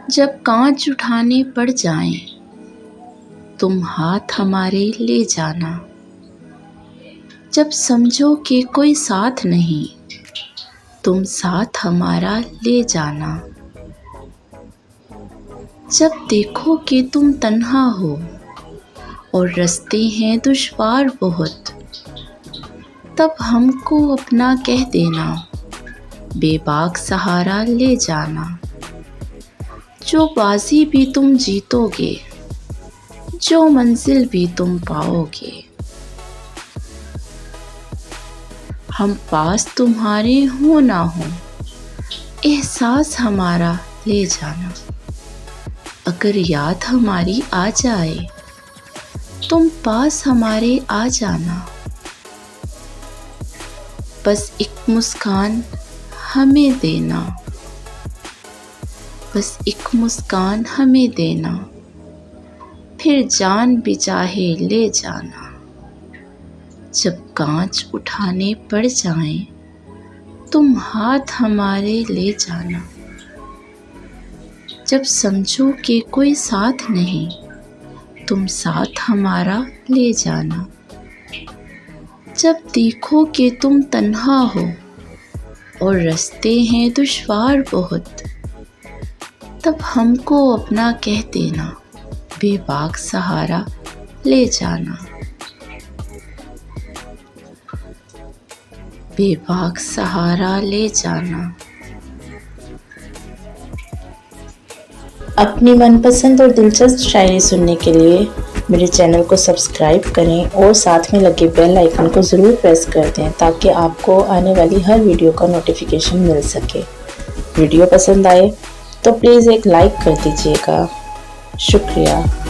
जब कांच उठाने पड़ जाएं, तुम हाथ हमारे ले जाना। जब समझो कि कोई साथ नहीं, तुम साथ हमारा ले जाना। जब देखो कि तुम तन्हा हो और रास्ते हैं दुश्वार बहुत, तब हमको अपना कह देना, बेबाक सहारा ले जाना। जो बाजी भी तुम जीतोगे, जो मंजिल भी तुम पाओगे, हम पास तुम्हारे हो ना हो, एहसास हमारा ले जाना। अगर याद हमारी आ जाए, तुम पास हमारे आ जाना। बस एक मुस्कान हमें देना, बस एक मुस्कान हमें देना, फिर जान भी चाहे ले जाना। जब कांच उठाने पड़ जाएं, तुम हाथ हमारे ले जाना। जब समझो कि कोई साथ नहीं, तुम साथ हमारा ले जाना। जब देखो कि तुम तन्हा हो और रास्ते हैं दुश्वार बहुत, तब हमको अपना कह देना, बेबाक सहारा ले जाना। बेबाक सहारा ले जाना। अपनी मनपसंद और दिलचस्प शायरी सुनने के लिए मेरे चैनल को सब्सक्राइब करें और साथ में लगे बेल आइकन को ज़रूर प्रेस कर दें ताकि आपको आने वाली हर वीडियो का नोटिफिकेशन मिल सके। वीडियो पसंद आए तो प्लीज़ एक लाइक कर दीजिएगा। शुक्रिया।